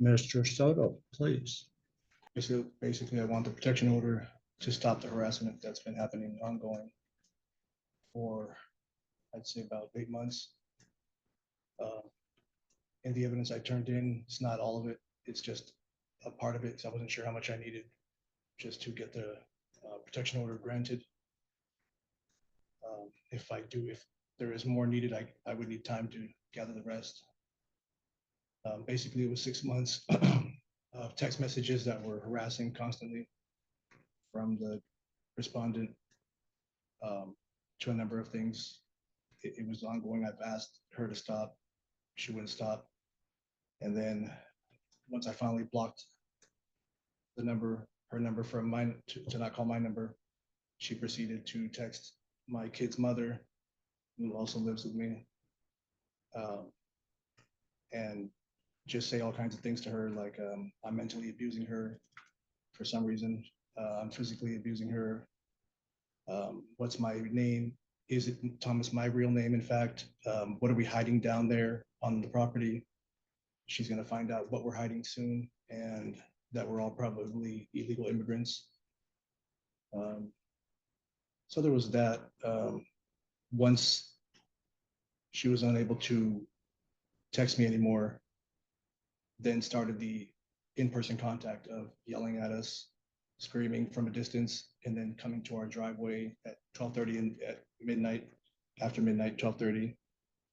Mr. Soto, please. Basically, I want the protection order to stop the harassment that's been happening ongoing for, I'd say, about 8 months. Uh, and the evidence I turned in, it's not all of it. It's just a part of it. So I wasn't sure how much I needed just to get the protection order granted. If there is more needed, I would need time to gather the rest. Basically, it was 6 months of text messages that were harassing constantly from the respondent to a number of things. It was ongoing. I've asked her to stop. She wouldn't stop. And then once I finally blocked the number, her number from mine to not call my number, she proceeded to text my kid's mother, who also lives with me, um, and just say all kinds of things to her, like I'm mentally abusing her for some reason. I'm physically abusing her. What's my name? Is it Thomas my real name? In fact, what are we hiding down there on the property? She's going to find out what we're hiding soon, and that we're all probably illegal immigrants. Um, so there was that. Once she was unable to text me anymore, then started the in-person contact of yelling at us, screaming from a distance, and then coming to our driveway at 12:30 and at midnight, after midnight, 12:30,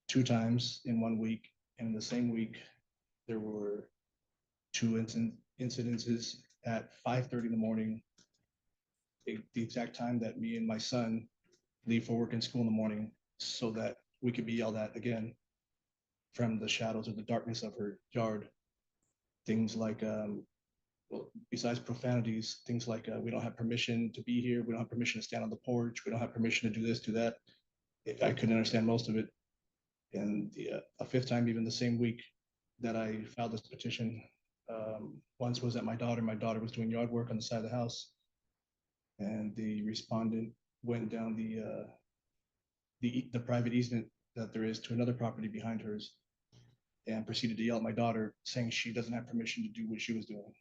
2 times in 1 week. And in the same week, there were two incidences at 5:30 in the morning, the exact time that me and my son leave for work and school in the morning, so that we could be yelled at again from the shadows of the darkness of her yard. Things like, well, besides profanities, things like we don't have permission to be here. We don't have permission to stand on the porch. We don't have permission to do this, do that. I couldn't understand most of it. And a fifth time, even the same week that I filed this petition, once was at my daughter. My daughter was doing yard work on the side of the house, and the respondent went down the private easement that there is to another property behind hers, and proceeded to yell at my daughter, saying she doesn't have permission to do what she was doing,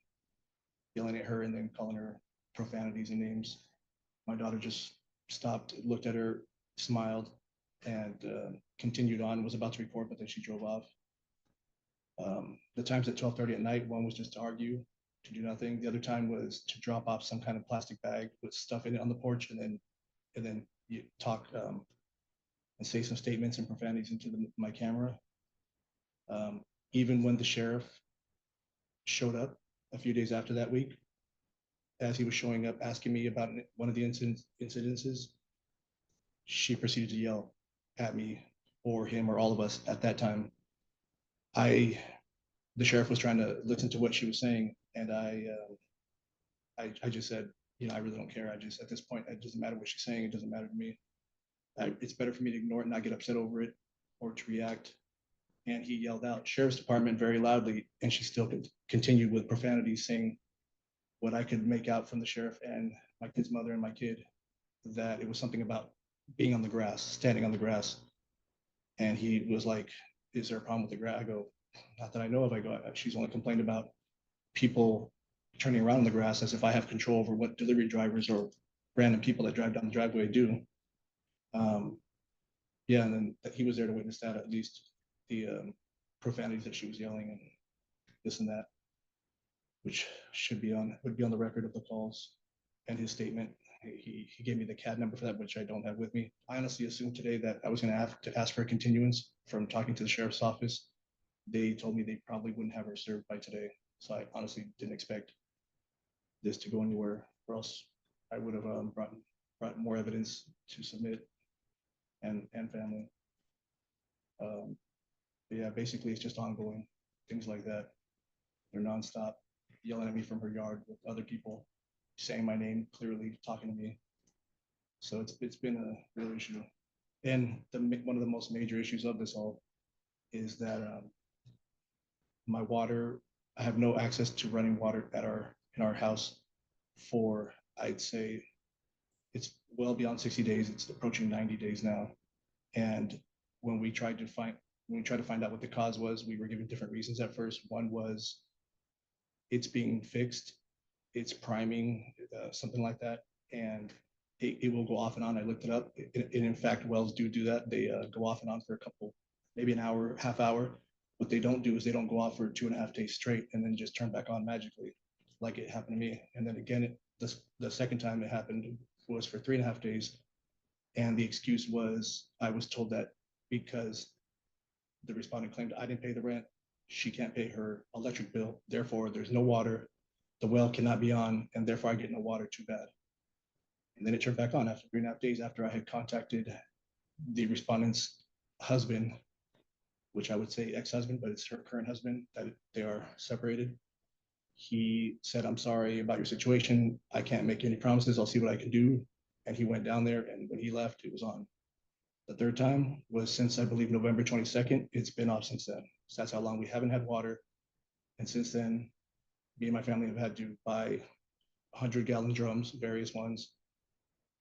yelling at her and then calling her profanities and names. My daughter just stopped, looked at her, smiled, and continued on. Was about to report, but then she drove off. The times at 12:30 at night, one was just to argue, to do nothing. The other time was to drop off some kind of plastic bag with stuff in it on the porch, and then you talk and say some statements and profanities into my camera. Even when the sheriff showed up a few days after that week, as he was showing up asking me about one of the incidences, she proceeded to yell at me or him or all of us at that time. I, the sheriff was trying to listen to what she was saying, and I just said, I really don't care. I just, at this point, it doesn't matter what she's saying. It doesn't matter to me. It's better for me to ignore it and not get upset over it or to react. And he yelled out, "Sheriff's Department," very loudly, and she still continued with profanity, saying what I could make out from the sheriff and my kid's mother and my kid, that it was something about being on the grass, standing on the grass. And he was like, "Is there a problem with the grass?" I go, "Not that I know of." I go, "She's only complained about people turning around in the grass, as if I have control over what delivery drivers or random people that drive down the driveway do." Um, yeah, and then he was there to witness that, at least the profanities that she was yelling and this and that, which would be on the record of the calls and his statement. He gave me the CAD number for that, which I don't have with me. I honestly assumed today that I was going to have to ask for a continuance from talking to the sheriff's office. They told me they probably wouldn't have her served by today. So I honestly didn't expect this to go anywhere, or else I would have brought more evidence to submit and family. Um, but yeah, basically it's just ongoing things like that. They're nonstop yelling at me from her yard with other people, saying my name clearly, talking to me. So it's been a real issue. And one of the most major issues of this all is that my water, I have no access to running water in our house for, I'd say, it's well beyond 60 days. It's approaching 90 days now. And when we tried to find when we tried to find out what the cause was, we were given different reasons at first. One was it's being fixed, it's priming, something like that, and it will go off and on. I looked it up. In fact, wells do that. They go off and on for a couple, maybe an hour, half hour. What they don't do is they don't go off for 2.5 days straight and then just turn back on magically, like it happened to me. And then again, the second time it happened was for 3.5 days. And the excuse was, I was told that because the respondent claimed I didn't pay the rent, she can't pay her electric bill. Therefore, there's no water. The well cannot be on, and therefore I get no water. Too bad. And then it turned back on after 3.5 days after I had contacted the respondent's husband, which I would say ex-husband, but it's her current husband, that they are separated. He said, I'm sorry about your situation. I can't make any promises. I'll see what I can do. And he went down there, and when he left, it was on. The third time was since, I believe, November 22nd. It's been off since then. So that's how long we haven't had water. And since then, me and my family have had to buy 100-gallon drums, various ones,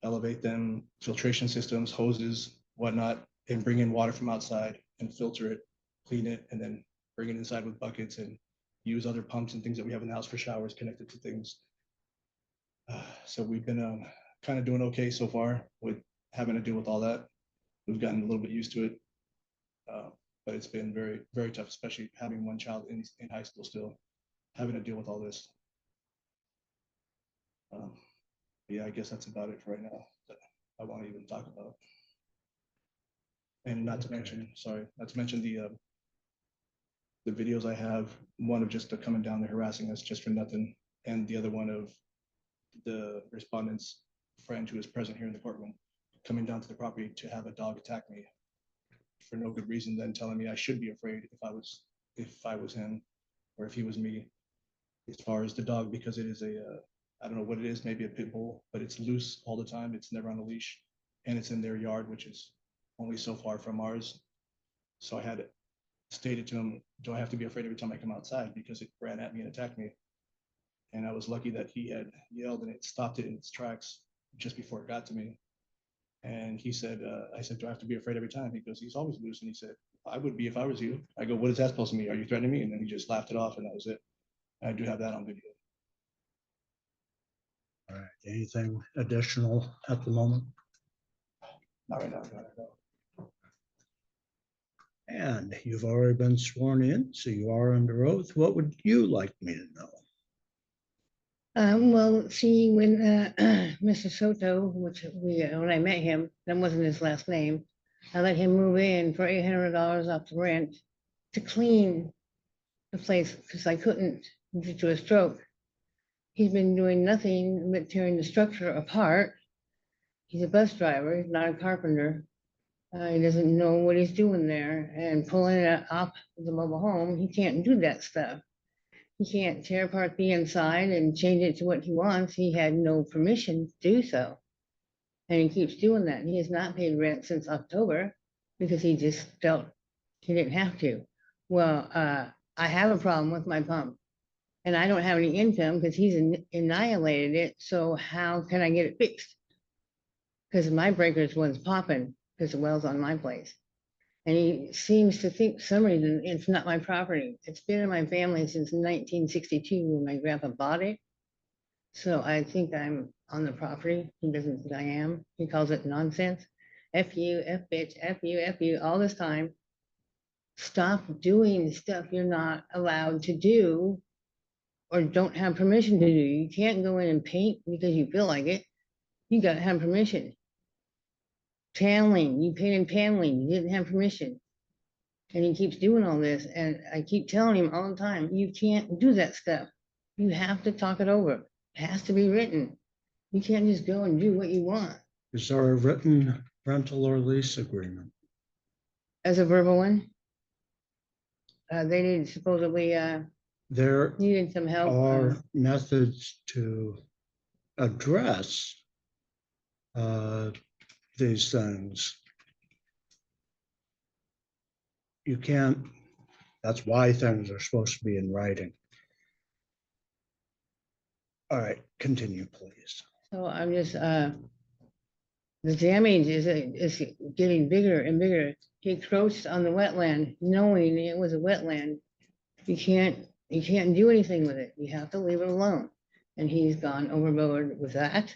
elevate them, filtration systems, hoses, whatnot, and bring in water from outside and filter it, clean it, and then bring it inside with buckets and use other pumps and things that we have in the house for showers connected to things. So we've been kind of doing okay so far with having to deal with all that. We've gotten a little bit used to it, but it's been very, very tough, especially having one child in high school still, having to deal with all this. Yeah, I guess that's about it for right now that I want to even talk about. And not to mention, sorry, not to mention the videos I have, one of just coming down there harassing us just for nothing, and the other one of the respondent's friend who is present here in the courtroom coming down to the property to have a dog attack me for no good reason, then telling me I should be afraid if I was him or if he was me. As far as the dog, because it is I don't know what it is, maybe a pit bull, but it's loose all the time. It's never on a leash, and it's in their yard, which is only so far from ours. So I had stated to him, do I have to be afraid every time I come outside because it ran at me and attacked me? And I was lucky that he had yelled and it stopped it in its tracks just before it got to me. And he said, I said, do I have to be afraid every time? He goes, he's always loose. And he said, I would be if I was you. I go, what is that supposed to mean? Are you threatening me? And then he just laughed it off, and that was it. I do have that on video. All right, anything additional at the moment? Not right now. Not right now. And you've already been sworn in, so you are under oath. What would you like me to know? Well, see, when Mr. Soto, when I met him, that wasn't his last name, I let him move in for $800 off the rent to clean the place because I couldn't due to a stroke. He's been doing nothing but tearing the structure apart. He's a bus driver, he's not a carpenter. He doesn't know what he's doing there, and pulling it off the mobile home, he can't do that stuff. He can't tear apart the inside and change it to what he wants. He had no permission to do so. And he keeps doing that. He has not paid rent since October because he just felt he didn't have to. Well, I have a problem with my pump, and I don't have any income because he's annihilated it. So how can I get it fixed? Because my breaker's one's popping because the well's on my place. And he seems to think for some reason it's not my property. It's been in my family since 1962 when my grandpa bought it. So I think I'm on the property. He doesn't think I am. He calls it nonsense. F you, F bitch, F you all this time. Stop doing stuff you're not allowed to do or don't have permission to do. You can't go in and paint because you feel like it. You got to have permission. Paneling, you painted paneling, you didn't have permission. And he keeps doing all this, and I keep telling him all the time, you can't do that stuff. You have to talk it over. It has to be written. You can't just go and do what you want. Is there a written rental or lease agreement? As a verbal one, they need supposedly There needed some help. are methods to address these things. You can't, that's why things are supposed to be in writing. All right, continue, please. So I'm just, the damage is getting bigger and bigger. He encroached on the wetland, knowing it was a wetland. You can't You can't do anything with it. You have to leave it alone. And he's gone overboard with that.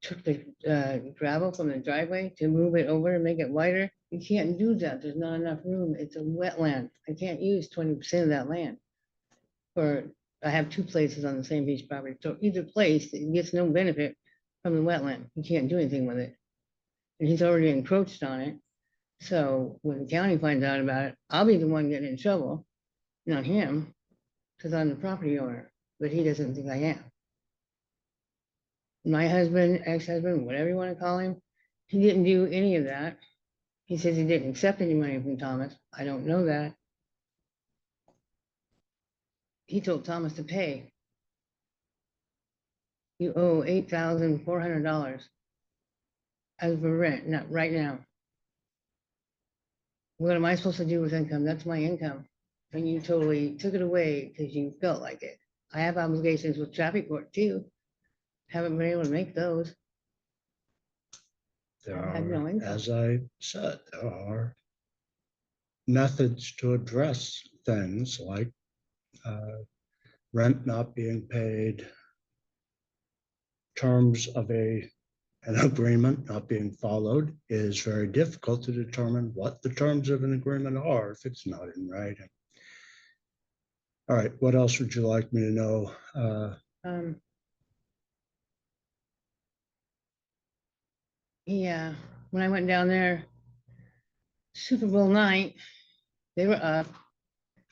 Took the gravel from the driveway to move it over and make it wider. You can't do that. There's not enough room. It's a wetland. I can't use 20% of that land. I have two places on the same piece of property. So either place, it gets no benefit from the wetland. You can't do anything with it. And he's already encroached on it. So when the county finds out about it, I'll be the one getting in trouble, not him, because I'm the property owner, but he doesn't think I am. My husband, ex-husband, whatever you want to call him, he didn't do any of that. He says he didn't accept any money from Thomas. I don't know that. He told Thomas to pay. You owe $8,400 as for rent, not right now. What am I supposed to do with income? That's my income. And you totally took it away because you felt like it. I have obligations with traffic court too. Haven't been able to make those. There I had no are, income. as I said, there are methods to address things like rent not being paid, terms of an agreement not being followed. It is very difficult to determine what the terms of an agreement are if it's not in writing. All right, what else would you like me to know? Yeah, when I went down there, Super Bowl night, they were up.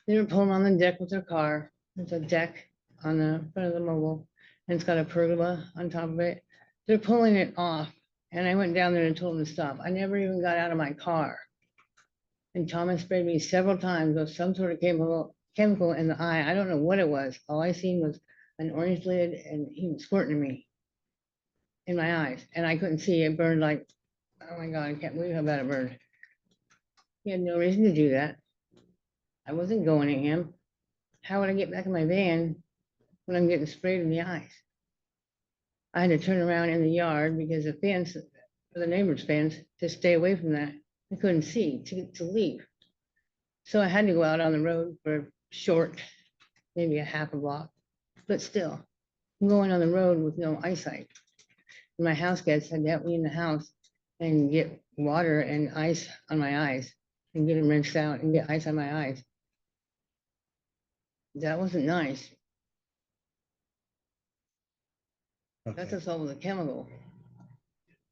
They were pulling on the deck with their car. There's a deck on the front of the mobile, and it's got a pergola on top of it. They're pulling it off, and I went down there and told them to stop. I never even got out of my car. And Thomas sprayed me several times with some sort of chemical in the eye. I don't know what it was. All I seen was an orange lid, and he was squirting me in my eyes, and I couldn't see. It burned like, oh my God, I can't believe how bad it burned. He had no reason to do that. I wasn't going at him. How would I get back in my van when I'm getting sprayed in the eyes? I had to turn around in the yard because the fence, the neighbor's fence, to stay away from that. I couldn't see to leave. So I had to go out on the road for a short, maybe a half a block, but still, I'm going on the road with no eyesight. My house guests had to help me in the house and get water and ice on my eyes and get them rinsed out and get ice on my eyes. That wasn't nice. That's Okay. just all with a chemical.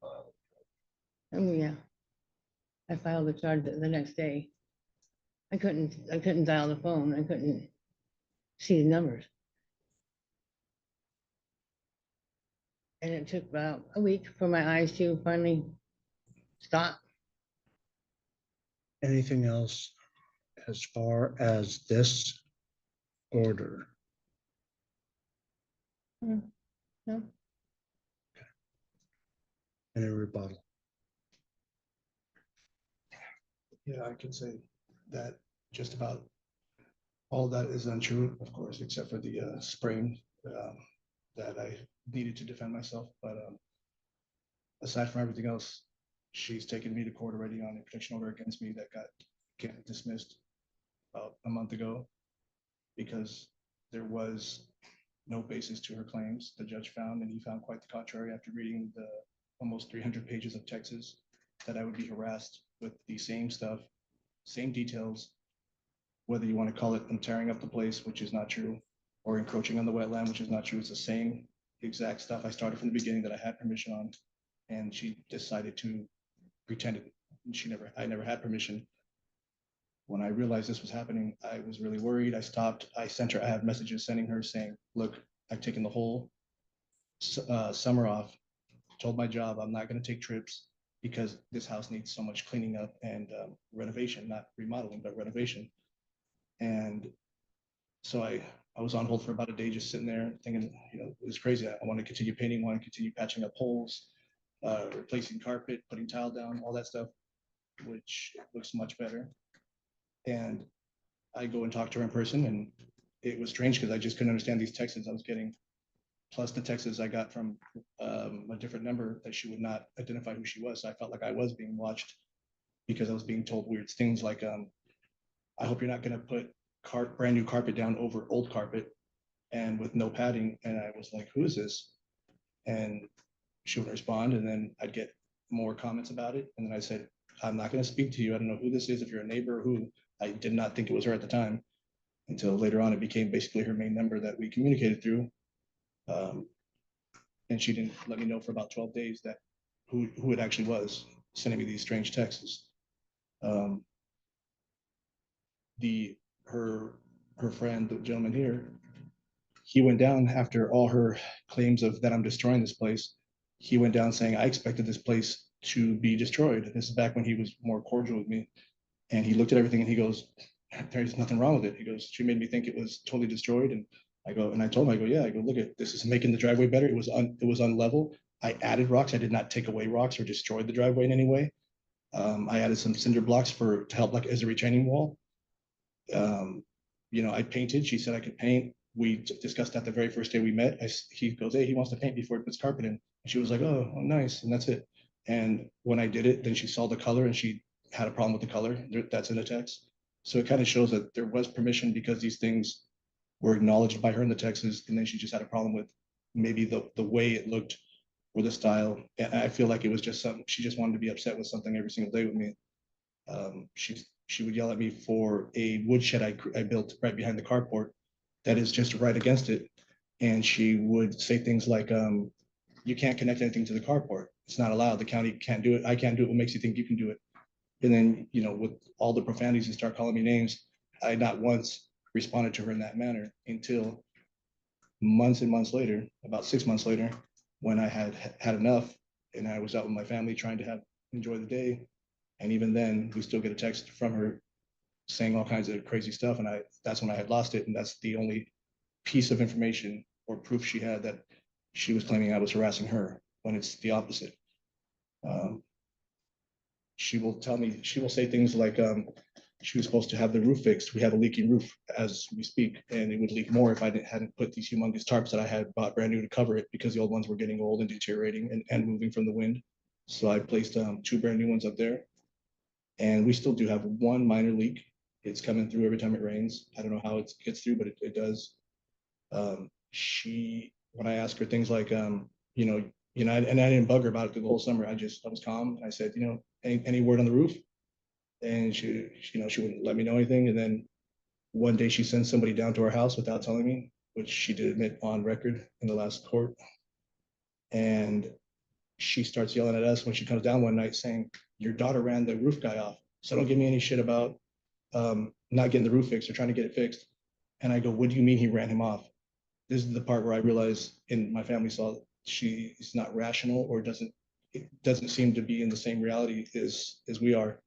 Oh, yeah. I filed the charge the next day. I couldn't dial the phone. I couldn't see the numbers. And it took about a week for my eyes to finally stop. Anything else as far as this order? No. Any rebuttal? Yeah, I can say that just about all that is untrue, of course, except for the spraying that I needed to defend myself. But aside from everything else, she's taken me to court already on a protection order against me that got dismissed about a month ago because there was no basis to her claims. The judge found, and he found quite the contrary after reading the almost 300 pages of texts, that I would be harassed with the same stuff, same details, whether you want to call it them tearing up the place, which is not true, or encroaching on the wetland, which is not true. It's the same exact stuff I started from the beginning that I had permission on, and she decided to pretend it. I never had permission. When I realized this was happening, I was really worried. I stopped. I have messages sending her saying, look, I've taken the whole summer off, told my job I'm not going to take trips because this house needs so much cleaning up and renovation, not remodeling, but renovation. And so I was on hold for about a day, just sitting there thinking, it was crazy. I want to continue painting, want to continue patching up holes, replacing carpet, putting tile down, all that stuff, which looks much better. And I go and talk to her in person, and it was strange because I just couldn't understand these texts I was getting, plus the texts I got from a different number that she would not identify who she was. So I felt like I was being watched because I was being told weird things like, I hope you're not going to put brand new carpet down over old carpet and with no padding. And I was like, who is this? And she would respond, and then I'd get more comments about it. And then I said, I'm not going to speak to you. I don't know who this is. If you're a neighbor or who, I did not think it was her at the time until later on. It became basically her main number that we communicated through. And she didn't let me know for about 12 days that who it actually was sending me these strange texts. Her friend, the gentleman here, he went down after all her claims of that I'm destroying this place. He went down saying, I expected this place to be destroyed. This is back when he was more cordial with me. And he looked at everything and he goes, there's nothing wrong with it. He goes, she made me think it was totally destroyed. And I go, and I told him, I go, yeah, I go, look at this is making the driveway better. It was unlevel. I added rocks. I did not take away rocks or destroy the driveway in any way. I added some cinder blocks to help like as a retaining wall. I painted. She said I could paint. We discussed that the very first day we met. He goes, hey, he wants to paint before he puts carpet in. And she was like, oh, nice. And that's it. And when I did it, then she saw the color and she had a problem with the color. That's in the text. So it kind of shows that there was permission because these things were acknowledged by her in the texts. And then she just had a problem with maybe the way it looked or the style. And I feel like it was just something, she just wanted to be upset with something every single day with me. She would yell at me for a woodshed I built right behind the carport that is just right against it. And she would say things like, you can't connect anything to the carport. It's not allowed. The county can't do it. I can't do it. What makes you think you can do it? And then, with all the profanities and start calling me names, I not once responded to her in that manner until months and months later, about 6 months later, when I had had enough and I was out with my family trying to enjoy the day. And even then, we still get a text from her saying all kinds of crazy stuff. And that's when I had lost it. And that's the only piece of information or proof she had that she was claiming I was harassing her when it's the opposite. She will say things like, she was supposed to have the roof fixed. We have a leaking roof as we speak, and it would leak more if I hadn't put these humongous tarps that I had bought brand new to cover it because the old ones were getting old and deteriorating and moving from the wind. So I placed 2 brand new ones up there. And we still do have one minor leak. It's coming through every time it rains. I don't know how it gets through, but it does. When I ask her things like, and I didn't bug her about it through the whole summer. I was calm. And I said, any word on the roof? And she wouldn't let me know anything. And then one day she sends somebody down to our house without telling me, which she did admit on record in the last court. And she starts yelling at us when she comes down one night saying, your daughter ran the roof guy off. So don't give me any shit about not getting the roof fixed or trying to get it fixed. And I go, what do you mean he ran him off? This is the part where I realized in my family saw she is not rational or it doesn't seem to be in the same reality as we are.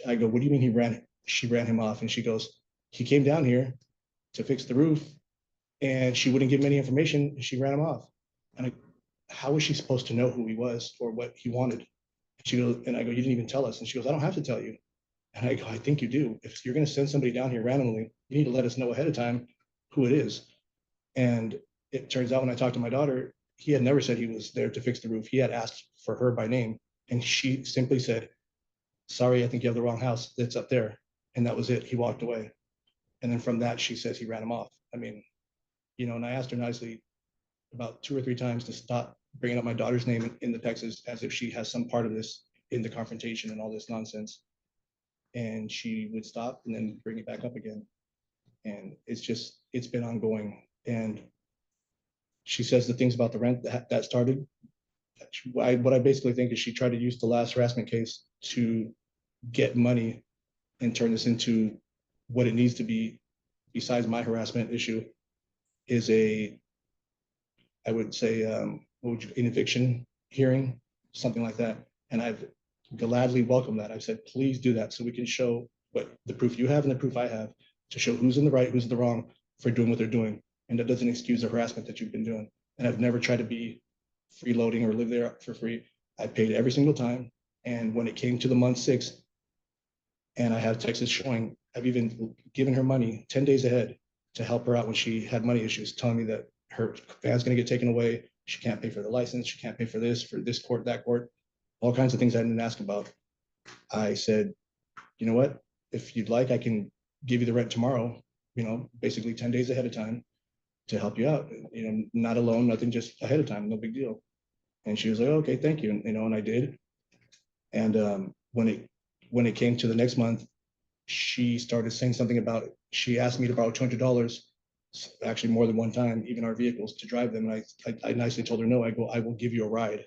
I go, what do you mean she ran him off? And she goes, he came down here to fix the roof and she wouldn't give me any information and she ran him off. And how was she supposed to know who he was or what he wanted? She goes, and I go, you didn't even tell us. And she goes, I don't have to tell you. And I go, I think you do. If you're going to send somebody down here randomly, you need to let us know ahead of time who it is. And it turns out when I talked to my daughter, he had never said he was there to fix the roof. He had asked for her by name. And she simply said, sorry, I think you have the wrong house. It's up there. And that was it. He walked away. And then from that, she says he ran him off. I mean, and I asked her nicely about 2 or 3 times to stop bringing up my daughter's name in the texts as if she has some part of this in the confrontation and all this nonsense. And she would stop and then bring it back up again. And it's been ongoing. And she says the things about the rent that started. What I basically think is she tried to use the last harassment case to get money and turn this into what it needs to be, besides my harassment issue, is I would say, an eviction hearing, something like that. And I've gladly welcomed that. I've said, please do that so we can show what the proof you have and the proof I have to show who's in the right, who's in the wrong for doing what they're doing. And that doesn't excuse the harassment that you've been doing. And I've never tried to be freeloading or live there for free. I paid every single time. And when it came to the month 6, and I have texts showing, I've even given her money 10 days ahead to help her out when she had money issues, telling me that her van's going to get taken away. She can't pay for the license. She can't pay for this court, that court, all kinds of things I didn't ask about. I said, you know what? If you'd like, I can give you the rent tomorrow, basically 10 days ahead of time to help you out, not a loan, nothing, just ahead of time, no big deal. And she was like, okay, thank you. And I did. And when it came to the next month, she started saying something about it. She asked me to borrow $200, actually more than one time, even our vehicles, to drive them. And I nicely told her, no, I will give you a ride,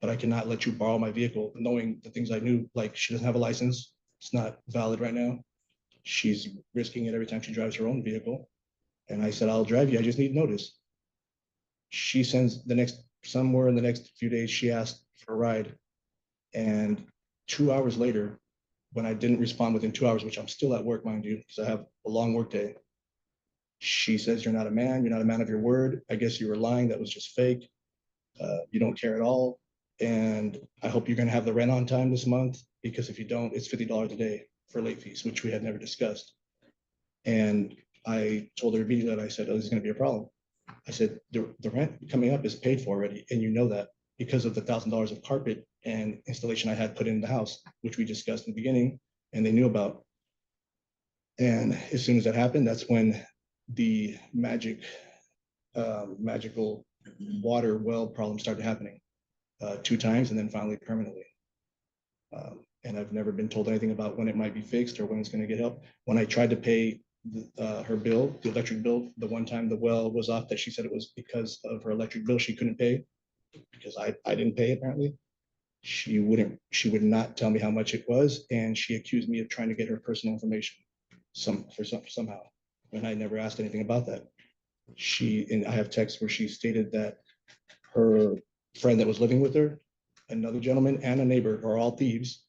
but I cannot let you borrow my vehicle, knowing the things I knew, like she doesn't have a license. It's not valid right now. She's risking it every time she drives her own vehicle. And I said, I'll drive you. I just need notice. She sends somewhere in the next few days, she asked for a ride. And 2 hours later, when I didn't respond within 2 hours, which I'm still at work, mind you, because I have a long work day, she says, you're not a man of your word. I guess you were lying. That was just fake. You don't care at all. And I hope you're going to have the rent on time this month, because if you don't, it's $50 a day for late fees, which we had never discussed. And I told her immediately, I said, oh, this is going to be a problem. I said, the rent coming up is paid for already. And you know that, because of the $1,000 of carpet and installation I had put in the house, which we discussed in the beginning and they knew about. And as soon as that happened, that's when the magical water well problem started happening 2 times, and then finally permanently. And I've never been told anything about when it might be fixed or when it's going to get help. When I tried to pay her bill, the electric bill, the one time the well was off, that she said it was because of her electric bill she couldn't pay, because I didn't pay apparently. She would not tell me how much it was, and she accused me of trying to get her personal information somehow, and I never asked anything about that. And I have texts where she stated that her friend that was living with her, another gentleman and a neighbor, are all thieves,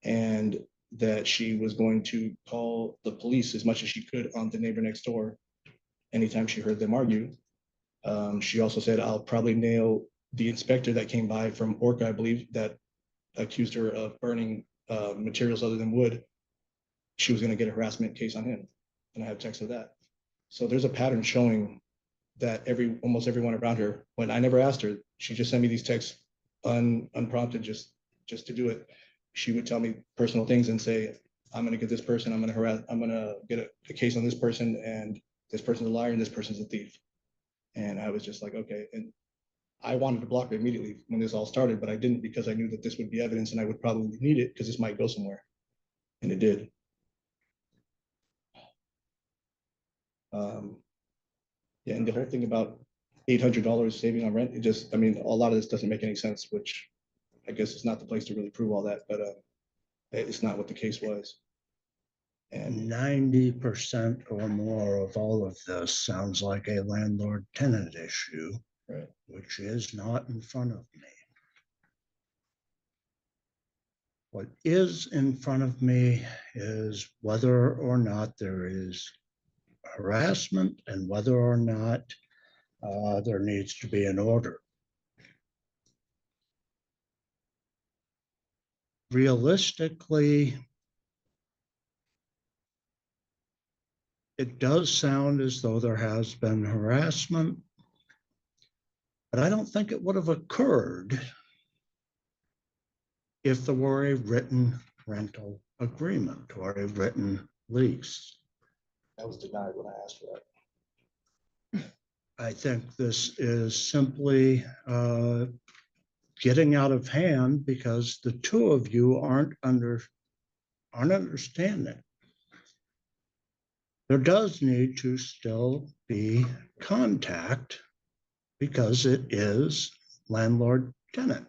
and that she was going to call the police as much as she could on the neighbor next door anytime she heard them argue. She also said, I'll probably nail the inspector that came by from Orca, I believe, that accused her of burning materials other than wood. She was going to get a harassment case on him. And I have text of that. So there's a pattern showing that almost everyone around her, when I never asked her, she just sent me these texts unprompted, just to do it. She would tell me personal things and say, I'm going to get this person, I'm going to get a case on this person, and this person's a liar and this person's a thief. And I was just like, okay. And I wanted to block her immediately when this all started, but I didn't, because I knew that this would be evidence and I would probably need it, because this might go somewhere. And it did. Yeah, and the whole thing about $800 saving on rent, a lot of this doesn't make any sense, which I guess is not the place to really prove all that, but it's not what the case was. And 90% or more of all of this sounds like a landlord-tenant issue, right, which is not in front of me. What is in front of me is whether or not there is harassment and whether or not there needs to be an order. Realistically, it does sound as though there has been harassment, but I don't think it would have occurred if there were a written rental agreement or a written lease. that was denied when I asked for that. I think this is simply getting out of hand because the two of you aren't understanding. There does need to still be contact because it is landlord-tenant.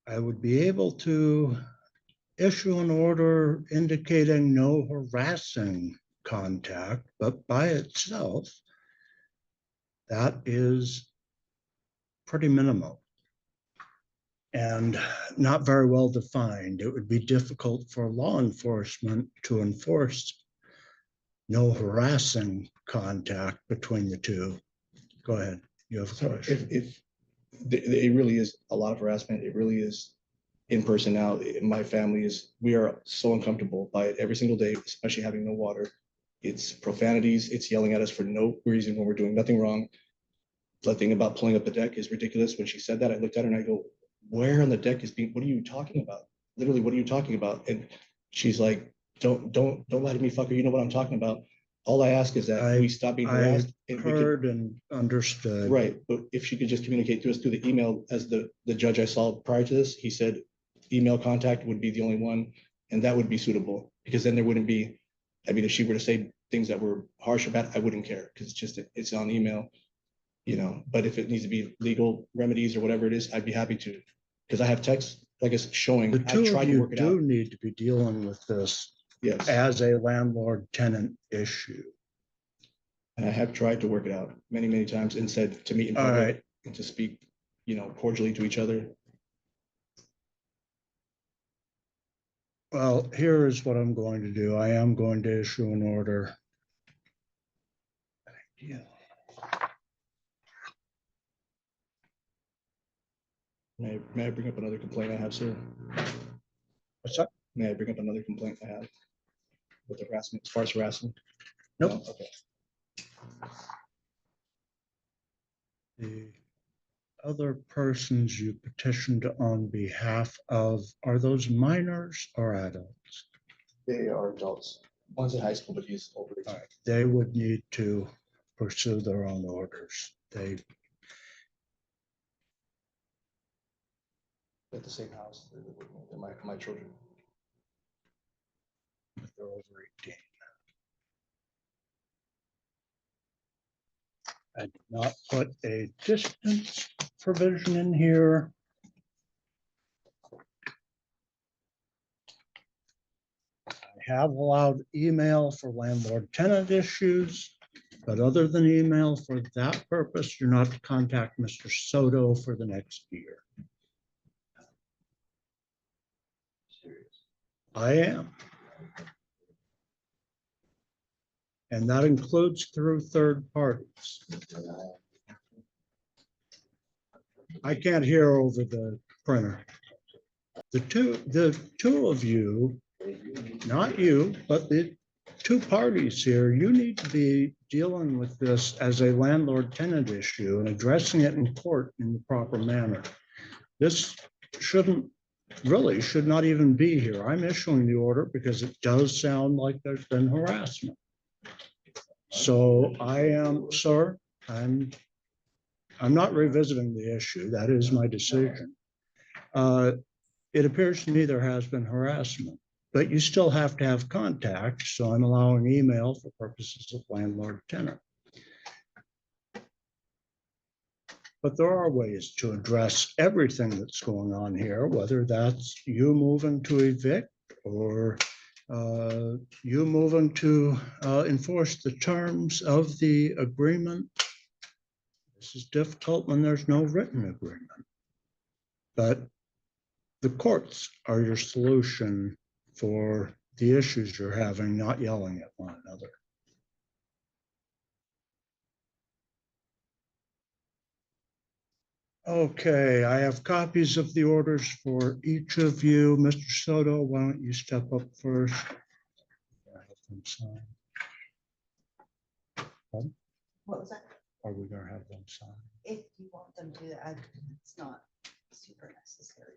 I would be able to issue an order indicating no harassing contact, but by itself, that is pretty minimal and not very well defined. It would be difficult for law enforcement to enforce no harassing contact between the two. Go ahead. You have a So question. if it really is a lot of harassment, it really is in person now. My family we are so uncomfortable by it every single day, especially having no water. It's profanities, it's yelling at us for no reason when we're doing nothing wrong. The thing about pulling up the deck is ridiculous. When she said that, I looked at her and I go, where on the deck is being, what are you talking about? Literally, what are you talking about? And she's like, don't lie to me, fucker. You know what I'm talking about. All I ask is that we stop being harassed. I and we could- heard and understood. Right, but if she could just communicate to us through the email, as the judge I saw prior to this, he said email contact would be the only one, and that would be suitable, because then there wouldn't be, I mean, if she were to say things that were harsh or bad, I wouldn't care, because it's on email, you know, but if it needs to be legal remedies or whatever it is, I'd be happy to, because I have texts, like it's showing, The I've two tried of to you work it out. do need to be dealing with this Yes, as a landlord-tenant issue. and I have tried to work it out many times and said to meet in All public right, and to speak, you know, cordially to each other. well, here is what I'm going to do. I am going to issue an order. Yeah. May I bring up another complaint I have, sir? What's that? May I bring up another complaint I have with the harassment, as far as harassment? Nope. No? Okay. The other persons you petitioned on behalf of, are those minors or adults? They are adults. One's in high school, but he's over All 18. right, they would need to pursue their own orders. They, At the same house. They're my children. they're over 18. I did not put a distance provision in here. I have allowed email for landlord-tenant issues, but other than email for that purpose, you're not to contact Mr. Soto for the next year. I am. And that includes through third parties. I can't hear over the printer. The two of you, not you, but the two parties here, you need to be dealing with this as a landlord-tenant issue and addressing it in court in the proper manner. This really should not even be here. I'm issuing the order because it does sound like there's been harassment. So I am, sir, I'm not revisiting the issue. That is my decision. It appears to me there has been harassment, but you still have to have contact. So I'm allowing email for purposes of landlord-tenant. But there are ways to address everything that's going on here, whether that's you moving to evict or you moving to enforce the terms of the agreement. This is difficult when there's no written agreement. But the courts are your solution for the issues you're having, not yelling at one another. Okay, I have copies of the orders for each of you. Mr. Soto, why don't you step up first? I have them sign. What was that? Are we gonna have them sign? If you want them to, it's not super necessary.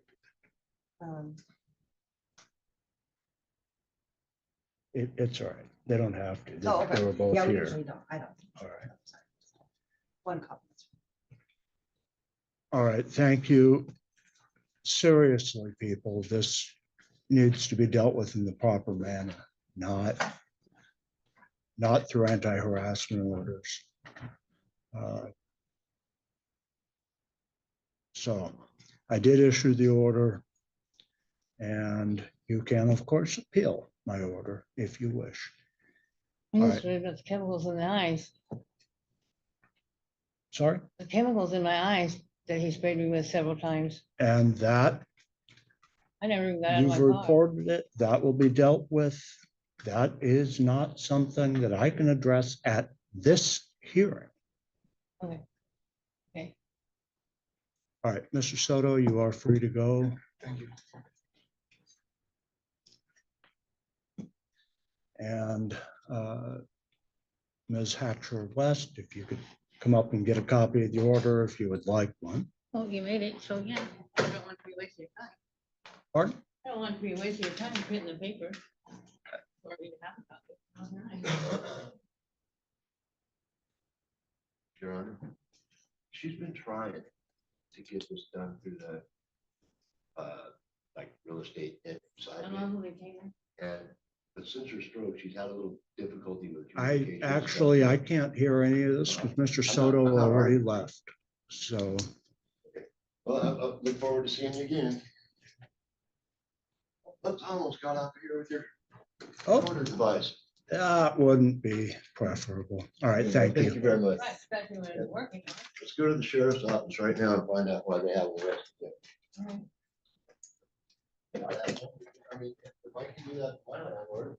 It's all right. They don't have to. Oh, They were okay. both Yeah, we here. usually don't. I don't. All right. Sorry. One copy. All right, thank you. Seriously, people, this needs to be dealt with in the proper manner, not through anti-harassment orders. So I did issue the order, and you can, of course, appeal my order if you wish. I All just read about the chemicals in the eyes, Sorry, the chemicals in my eyes that he sprayed me with several times. and that I never even got out of you've my car. reported it, that will be dealt with. That is not something that I can address at this hearing. Okay. Okay. All right, Mr. Soto, you are free to go. Thank you. And Ms. Hatcher West, if you could come up and get a copy of the order if you would like one. Oh, you made it, so yeah, I don't want to be wasting your time. Pardon? I don't want to be wasting your time printing the paper. Or you have a copy. All right. Your Honor, she's been trying to get this done through the, like, real estate side. How long will it take? But since her stroke, she's had a little difficulty with. I communication. actually, I can't hear any of this because Mr. Soto I'm not already arguing. left. So, Well, I look forward to seeing you again. Let's almost got out here with your oh, order device. that wouldn't be preferable. All right, thank Thank you you. very much. Right, especially when it's working. on it. Let's go to the sheriff's office right now and find out why they have arrested them. All right. I mean, if I can do that, my landlord,